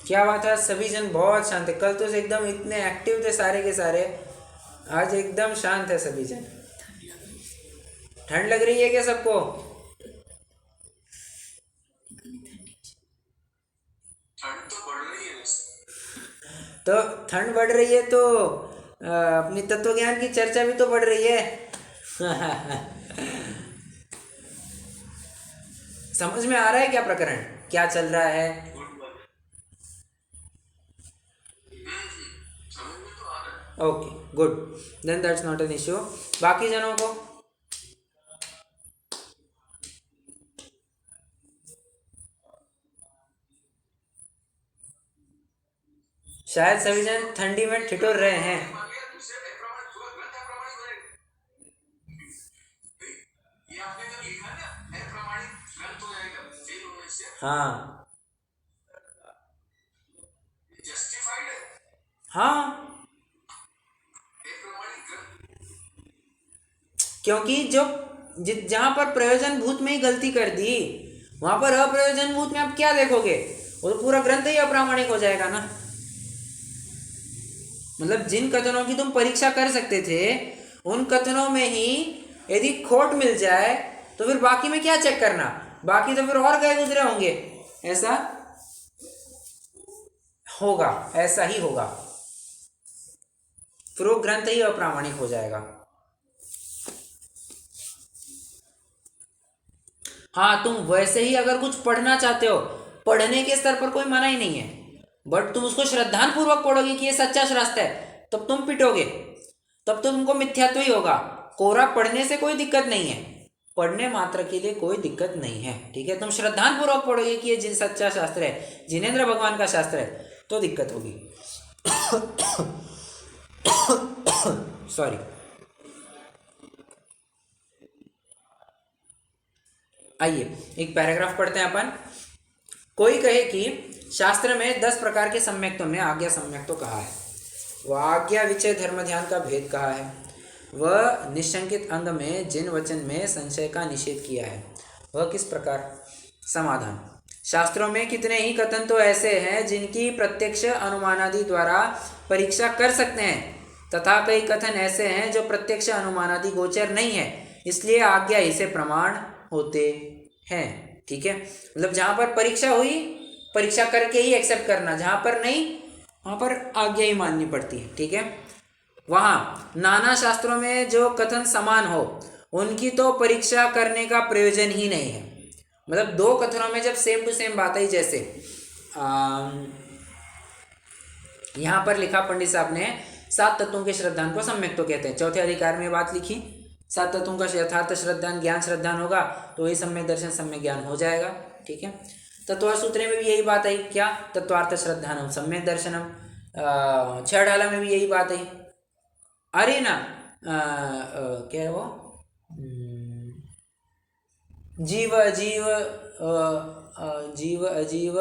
क्या बात है, सभी जन बहुत शांत है। कल तो एकदम इतने एक्टिव थे सारे के सारे, आज एकदम शांत है सभी जन। ठंड लग रही है क्या सबको? तो ठंड बढ़ रही है तो अपनी तत्व ज्ञान की चर्चा भी तो बढ़ रही है। समझ में आ रहा है क्या प्रकरण क्या चल रहा है? Okay, good, then that's not an issue. बाकी जनों को शायद सभी जन ठंडी में ठिठुर रहे हैं। हाँ हाँ, क्योंकि जो जहां पर प्रयोजन भूत में ही गलती कर दी, वहां पर अप्रयोजन भूत में आप क्या देखोगे? वो तो पूरा ग्रंथ ही अप्रामाणिक हो जाएगा ना। मतलब जिन कथनों की तुम परीक्षा कर सकते थे उन कथनों में ही यदि खोट मिल जाए तो फिर बाकी में क्या चेक करना, बाकी तो फिर और गए गुजरे होंगे। ऐसा होगा, ऐसा ही होगा, फिर वो ग्रंथ ही अप्रामाणिक हो जाएगा। हाँ, तुम वैसे ही अगर कुछ पढ़ना चाहते हो, पढ़ने के स्तर पर कोई मना ही नहीं है, बट तुम उसको श्रद्धापूर्वक पढ़ोगे कि ये सच्चा शास्त्र है, तब तुम पिटोगे, तब तो तुमको मिथ्यात्व ही होगा। कोरा पढ़ने से कोई दिक्कत नहीं है, पढ़ने मात्र के लिए कोई दिक्कत नहीं है, ठीक है। तुम श्रद्धापूर्वक पढ़ोगे कि ये जिन सच्चा शास्त्र है, जिनेंद्र भगवान का शास्त्र है, तो दिक्कत होगी। सॉरी। आइए एक पैराग्राफ पढ़ते हैं अपन। कोई कहे कि शास्त्र में 10 प्रकार के सम्यक्तों में आज्ञा सम्यक तो कहा है, वह आज्ञा विचय धर्म ध्यान का भेद कहा है, वह निशंकित अंग में जिन वचन में संशय का निषेध किया है, वह किस प्रकार। समाधान। शास्त्रों में कितने ही कथन तो ऐसे हैं जिनकी प्रत्यक्ष अनुमानादि द्वारा परीक्षा कर सकते हैं, तथा कई कथन ऐसे हैं जो प्रत्यक्ष अनुमानादि गोचर नहीं है, इसलिए आज्ञा ही से प्रमाण होते हैं, ठीक है। मतलब जहाँ पर परीक्षा हुई, परीक्षा करके ही एक्सेप्ट करना, जहाँ पर नहीं वहाँ पर आज्ञा ही माननी पड़ती है, ठीक है। वहाँ नाना शास्त्रों में जो कथन समान हो उनकी तो परीक्षा करने का प्रयोजन ही नहीं है। मतलब 2 कथनों में जब सेम टू सेम बात आई, जैसे यहाँ पर लिखा पंडित साहब ने 7 तत्वों के श्रद्धान को सम्यक तो कहते हैं, चौथे अधिकार में बात लिखी 7 तत्वों का यथार्थ श्रद्धान ज्ञान श्रद्धान होगा तो वही सम्यक दर्शन सम्यक ज्ञान हो जाएगा, ठीक है। तत्वार्थ सूत्र में भी यही बात आई, क्या तत्वार्थ श्रद्धानम सम्यक दर्शनम। 6 ढाला में भी यही बात आई। अरे ना क्या है वो, जीव अजीव जीव अजीव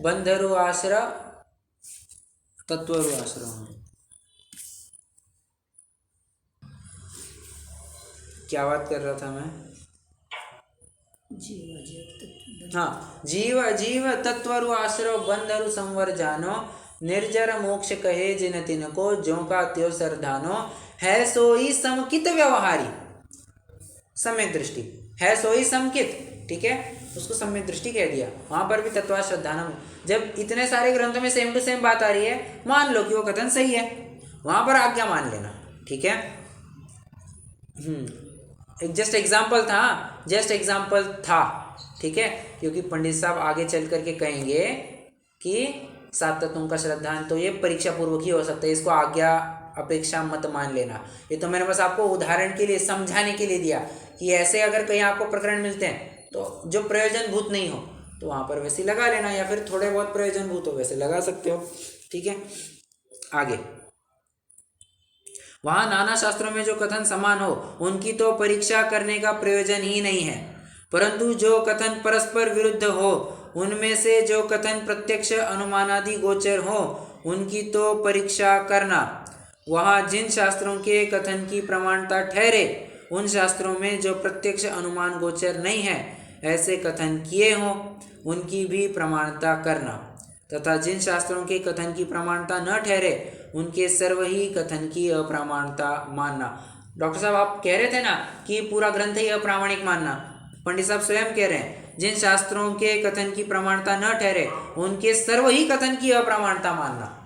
बंधरु आश्र तत्वरु आश्र। क्या बात कर रहा था मैं, जीव अजीव तत्वरु आश्रव बंधरु संवर जानो, निर्जर मोक्ष कहे जिन तिन को ज्यों का त्यों सरधानो, है सोई समकित व्यवहारी। सम्यक दृष्टि है सोई समकित, ठीक है, उसको सम्यक दृष्टि कह दिया। वहां पर भी तत्वा श्रद्धानम, जब इतने सारे ग्रंथों में सेम टू सेम बात आ रही है, मान लो कि वो कथन सही है, वहां पर आज्ञा मान लेना, ठीक है। एक जस्ट एग्जाम्पल था, जस्ट एग्जाम्पल था, ठीक है, क्योंकि पंडित साहब आगे चल करके कहेंगे कि 7 तत्वों का श्रद्धान तो ये परीक्षा पूर्वक ही हो सकता है, इसको आज्ञा अपेक्षा मत मान लेना। ये तो मैंने बस आपको उदाहरण के लिए समझाने के लिए दिया कि ऐसे अगर कहीं आपको प्रकरण मिलते हैं तो जो प्रयोजनभूत नहीं हो तो वहाँ पर वैसे लगा लेना, या फिर थोड़े बहुत प्रयोजनभूत हो वैसे लगा सकते हो, ठीक है। आगे, वहाँ नाना शास्त्रों में जो कथन समान हो उनकी तो परीक्षा करने का प्रयोजन ही नहीं है, परंतु जो कथन परस्पर विरुद्ध हो उनमें से जो कथन प्रत्यक्ष अनुमानादि गोचर हो उनकी तो परीक्षा करना। वहाँ जिन शास्त्रों के कथन की प्रमाणता ठहरे उन शास्त्रों में जो प्रत्यक्ष अनुमान गोचर नहीं है ऐसे कथन किए हों उनकी भी प्रमाणता करना, तथा जिन शास्त्रों के कथन की प्रमाणता न ठहरे उनके सर्व ही कथन की अप्रामाणता मानना। डॉक्टर साहब आप कह रहे थे ना कि पूरा ग्रंथ ही अप्रामाणिक मानना, पंडित साहब स्वयं कह रहे हैं जिन शास्त्रों के कथन की प्रमाणता न ठहरे उनके सर्व ही कथन की अप्रामाणता मानना।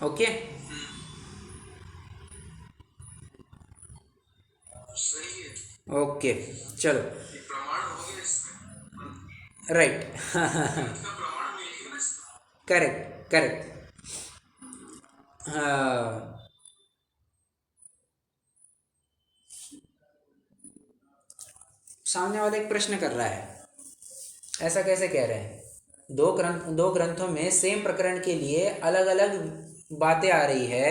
ओके, ओके, चलो राइट, करेक्ट करेक्ट। सामने वाला एक प्रश्न कर रहा है, ऐसा कैसे कह रहे हैं, दो ग्रंथों में सेम प्रकरण के लिए अलग अलग बातें आ रही है।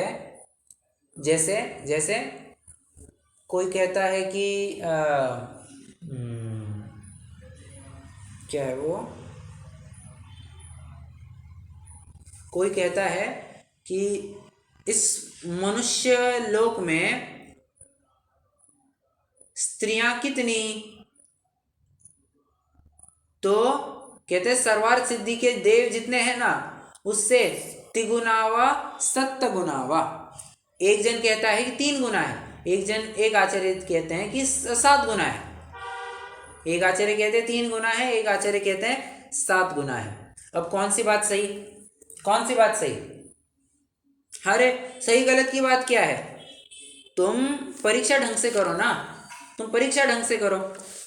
जैसे जैसे कोई कहता है कि क्या है वो, कोई कहता है कि इस मनुष्य लोक में स्त्रियां कितनी, तो कहते हैं सर्वार्थ सिद्धि के देव जितने हैं ना, उससे तिगुनावा सत्त गुनावा। एक जन कहता है कि 3 गुना है, एक आचार्य कहते हैं कि 7 गुना है, एक आचार्य कहते हैं 3 गुना है, एक आचार्य कहते हैं 7 गुना है। अब कौन सी बात सही, कौन सी बात सही? अरे सही गलत की बात क्या है? तुम परीक्षा ढंग से करो ना, तुम परीक्षा ढंग से करो।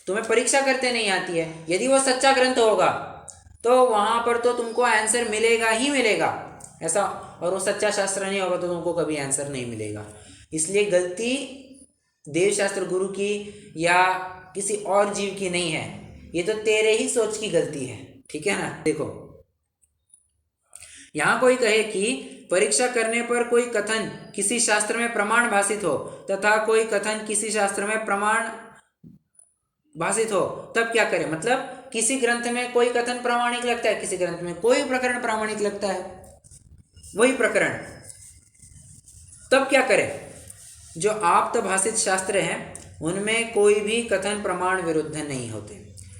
तुम्हें परीक्षा करते नहीं आती है, यदि वो सच्चा ग्रंथ होगा तो वहाँ पर तो तुमको आंसर मिलेगा ही मिलेगा ऐसा, और वो सच्चा शास्त्र नहीं होगा तो तुमको कभी आंसर नहीं मिलेगा। इसलिए गलती देवशास्त्र गुरु की या किसी और जीव की नहीं है, ये तो तेरे ही सोच की गलती है, ठीक है ना। देखो यहाँ कोई कहे कि परीक्षा करने पर कोई कथन किसी शास्त्र में प्रमाण भाषित हो तथा कोई कथन किसी शास्त्र में प्रमाण भाषित हो, तब क्या करें? मतलब किसी ग्रंथ में कोई कथन प्रामाणिक लगता है, किसी ग्रंथ में कोई प्रकरण प्रामाणिक लगता है, वही प्रकरण, तब क्या करें? जो आप्त भाषित शास्त्र हैं उनमें कोई भी कथन प्रमाण विरुद्ध नहीं होते,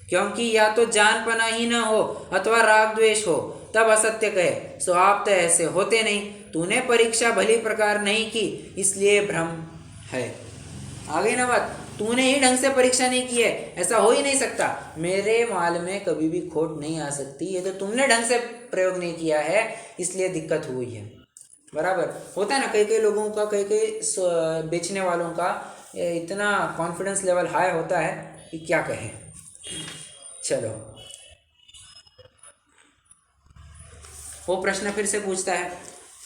क्योंकि या तो जानपना ही न हो अथवा राग द्वेष हो, तब असत्य कहे सो आप्त ऐसे होते नहीं। तूने परीक्षा भली प्रकार नहीं की इसलिए भ्रम है। आ गई ना बात? तूने ही ढंग से परीक्षा नहीं की है, ऐसा हो ही नहीं सकता। मेरे माल में कभी भी खोट नहीं आ सकती, ये तो तुमने ढंग से प्रयोग नहीं किया है इसलिए दिक्कत हुई है। बराबर होता है ना, कई कई लोगों का, कई कई बेचने वालों का इतना कॉन्फिडेंस लेवल हाई होता है कि क्या कहें। चलो, वो प्रश्न फिर से पूछता है,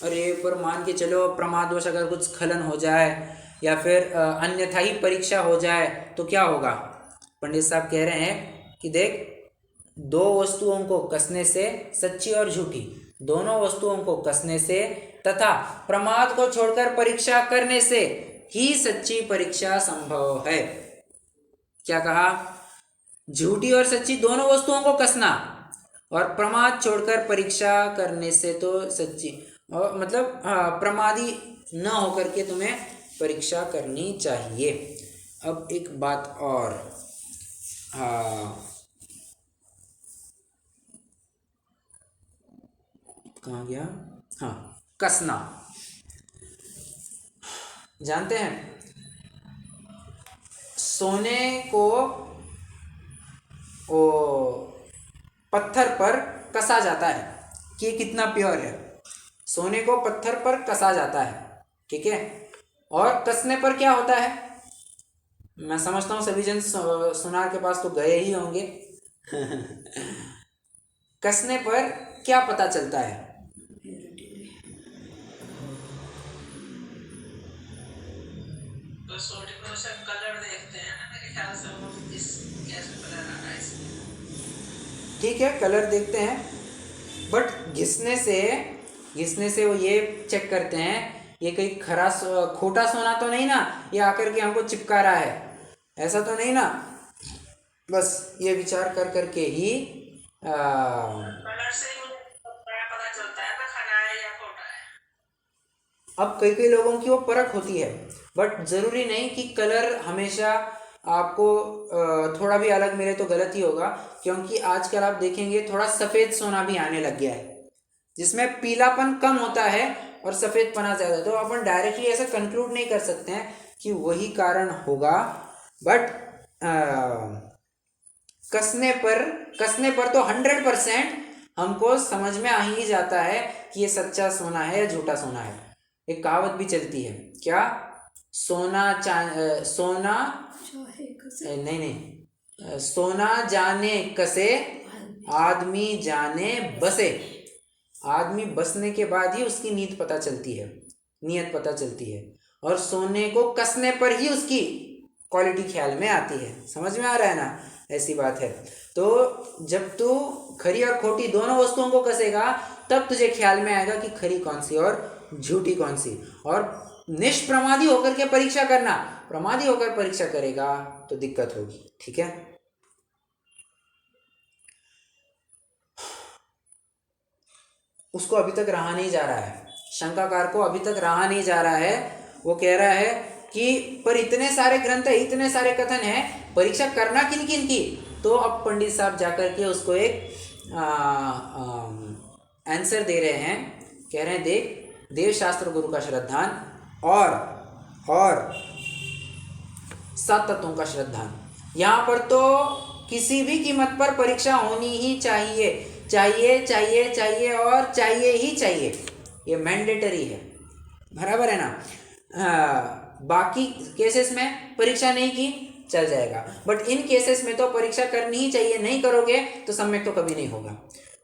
अरे पर मान के चलो प्रमादवश अगर कुछ स्खलन हो जाए या फिर अन्यथा ही परीक्षा हो जाए तो क्या होगा? पंडित साहब कह रहे हैं कि देख, 2 वस्तुओं को कसने से, सच्ची और झूठी, दोनों वस्तुओं को कसने से तथा प्रमाद को छोड़कर परीक्षा करने से ही सच्ची परीक्षा संभव है। क्या कहा? झूठी और सच्ची दोनों वस्तुओं को कसना और प्रमाद छोड़कर परीक्षा करने से तो सच्ची, और मतलब प्रमादी न होकर के तुम्हें परीक्षा करनी चाहिए। अब एक बात और, कहाँ गया? हाँ, कसना। जानते हैं सोने को पत्थर पर कसा जाता है कि ये कितना प्योर है। सोने को पत्थर पर कसा जाता है, ठीक है, और कसने पर क्या होता है? मैं समझता हूँ सभी जन सुनार के पास तो गए ही होंगे। कसने पर क्या पता चलता है? तो सोने को सब कलर देखते हैं ना, मेरे ख्याल से वो कैसे कलर आ रहा है इसमें। ठीक है, कलर देखते हैं, बट घिसने से वो ये चेक करते हैं ये कहीं खोटा सोना तो नहीं ना, ये आकर के हमको चिपका रहा है, ऐसा तो नहीं ना। बस ये विचार कर करके ही कलर से ही पता चलता है ना खाना है या खोटा है। अब कई कई लोगों की वो परख होती है, बट ज़रूरी नहीं कि कलर हमेशा आपको थोड़ा भी अलग मिले तो गलत ही होगा, क्योंकि आजकल आप देखेंगे थोड़ा सफ़ेद सोना भी आने लग गया है जिसमें पीलापन कम होता है और सफ़ेदपना ज़्यादा। तो अपन डायरेक्टली ऐसा कंक्लूड नहीं कर सकते हैं कि वही कारण होगा, बट कसने पर तो 100% हमको समझ में आ ही जाता है कि ये सच्चा सोना है या झूठा सोना है। एक कहावत भी चलती है, क्या? सोना जाने कसे, आदमी जाने बसे। आदमी बसने के बाद ही उसकी नीयत पता चलती है, और सोने को कसने पर ही उसकी क्वालिटी ख्याल में आती है। समझ में आ रहा है ना? ऐसी बात है। तो जब तू खरी और खोटी दोनों वस्तुओं को कसेगा तब तुझे ख्याल में आएगा कि खरी कौन सी और झूठी कौन सी। और निष्प्रमादी होकर के परीक्षा करना, प्रमादी होकर परीक्षा करेगा तो दिक्कत होगी, ठीक है। उसको अभी तक रहा नहीं जा रहा है, शंकाकार को अभी तक रहा नहीं जा रहा है। वो कह रहा है कि पर इतने सारे ग्रंथ है, इतने सारे कथन है, परीक्षा करना किन किन की? तो अब पंडित साहब जाकर के उसको एक आंसर दे रहे हैं, कह रहे हैं देख देव शास्त्र गुरु का श्रद्धान और सात तत्वों का श्रद्धान। यहाँ पर तो किसी भी कीमत पर परीक्षा होनी ही चाहिए, चाहिए चाहिए चाहिए और चाहिए ही चाहिए, ये मैंडेटरी है, बराबर है ना। बाकी केसेस में परीक्षा नहीं की चल जाएगा, बट इन केसेस में तो परीक्षा करनी ही चाहिए, नहीं करोगे तो सम्यक तो कभी नहीं होगा।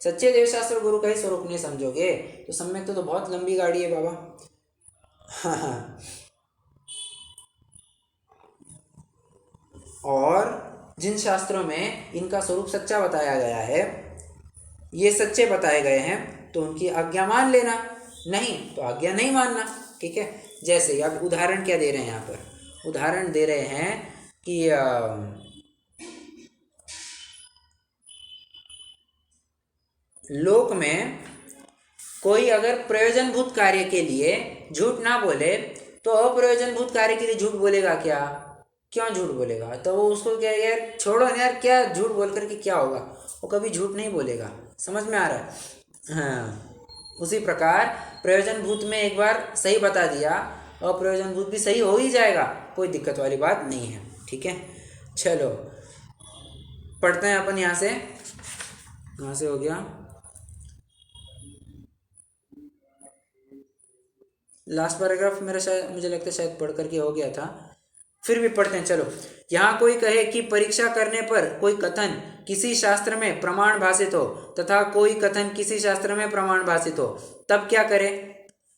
सच्चे देवशास्त्र गुरु का ही स्वरूप नहीं समझोगे तो सम्यक तो बहुत लंबी गाड़ी है बाबा। हाँ। और जिन शास्त्रों में इनका स्वरूप सच्चा बताया गया है, ये सच्चे बताए गए हैं, तो उनकी आज्ञा मान लेना, नहीं तो आज्ञा नहीं मानना, ठीक है। जैसे अब उदाहरण क्या दे रहे हैं यहाँ पर, उदाहरण दे रहे हैं कि लोक में कोई अगर प्रयोजनभूत कार्य के लिए झूठ ना बोले तो अप्रयोजनभूत कार्य के लिए झूठ बोलेगा क्या? क्यों झूठ बोलेगा? तो वो उसको क्या यार छोड़ो यार, क्या झूठ बोल करके क्या होगा, वो कभी झूठ नहीं बोलेगा। समझ में आ रहा है? हाँ, उसी प्रकार प्रयोजनभूत में एक बार सही बता दिया, अप्रयोजनभूत भी सही हो ही जाएगा, कोई दिक्कत वाली बात नहीं है, ठीक है। चलो पढ़ते हैं अपन यहाँ से, कहाँ से हो गया, लास्ट पैराग्राफ मेरा शायद, मुझे लगता है शायद पढ़ करके हो गया था, फिर भी पढ़ते हैं। चलो, यहाँ कोई कहे कि परीक्षा करने पर कोई कथन किसी शास्त्र में प्रमाण भाषित हो तथा कोई कथन किसी शास्त्र में प्रमाण भाषित हो, तब क्या करे?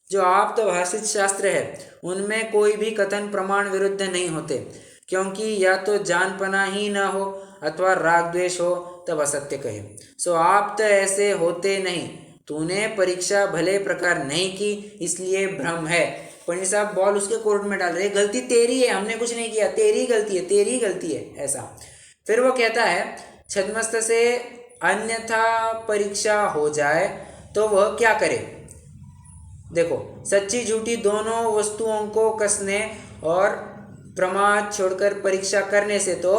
जो आप तो भाषित शास्त्र है उनमें कोई भी कथन प्रमाण विरुद्ध नहीं होते, क्योंकि या तो जानपना ही न हो अथवा राग द्वेष हो तब असत्य कहे। सो आप तो ऐसे होते नहीं, तूने परीक्षा भले प्रकार नहीं की इसलिए भ्रम है। पंडित साहब बॉल उसके कोर्ट में डाल रहे, गलती तेरी है, हमने कुछ नहीं किया, तेरी गलती है, तेरी गलती है, ऐसा। फिर वो कहता है छद्मस्त से अन्यथा परीक्षा हो जाए तो वह क्या करे? देखो, सच्ची झूठी दोनों वस्तुओं को कसने और प्रमाद छोड़कर परीक्षा करने से तो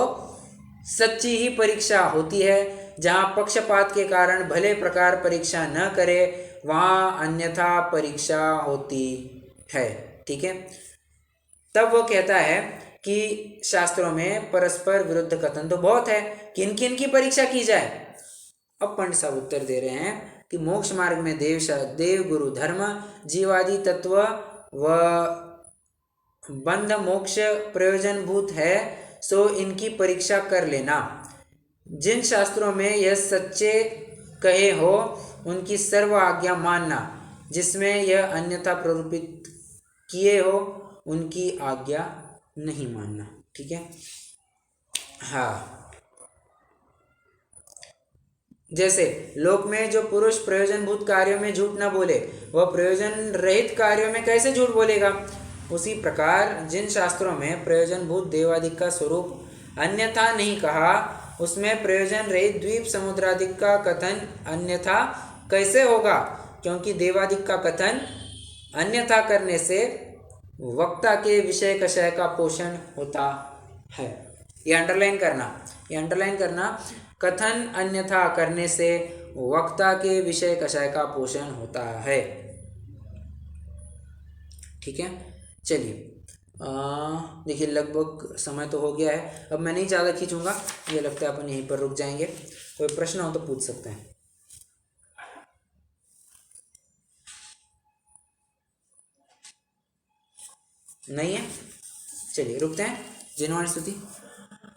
सच्ची ही परीक्षा होती है। जहाँ पक्षपात के कारण भले प्रकार परीक्षा न करे वहाँ अन्यथा परीक्षा होती है, ठीक है। तब वो कहता है कि शास्त्रों में परस्पर विरुद्ध कथन तो बहुत है, किन किन की परीक्षा की जाए? अब पंडित साहब उत्तर दे रहे हैं कि मोक्ष मार्ग में देव गुरु धर्म जीवादि तत्व व बंध मोक्ष प्रयोजनभूत है, सो इनकी परीक्षा कर लेना। जिन शास्त्रों में यह सच्चे कहे हो उनकी सर्व आज्ञा मानना, जिसमें यह अन्यथा प्ररूपित किए हो उनकी आज्ञा नहीं मानना, ठीक है। हाँ, जैसे लोक में जो पुरुष प्रयोजनभूत कार्यों में झूठ न बोले वह प्रयोजन रहित कार्यों में कैसे झूठ बोलेगा? उसी प्रकार जिन शास्त्रों में प्रयोजनभूत देवादिक का स्वरूप अन्यथा नहीं कहा, उसमें प्रयोजन रहित द्वीप समुद्रादिक का कथन अन्यथा कैसे होगा? क्योंकि देवादिक का कथन अन्यथा करने से वक्ता के विषय कषय का पोषण होता है। ये अंडरलाइन करना, कथन अन्यथा करने से वक्ता के विषय कषय का पोषण होता है, ठीक है। चलिए, देखिए लगभग समय तो हो गया है, अब मैं नहीं ज़्यादा खींचूंगा, ये लगता है अपन यहीं पर रुक जाएंगे। कोई प्रश्न हो तो पूछ सकते हैं। नहीं है? चलिए रुकते हैं। जिन्होंने स्तुति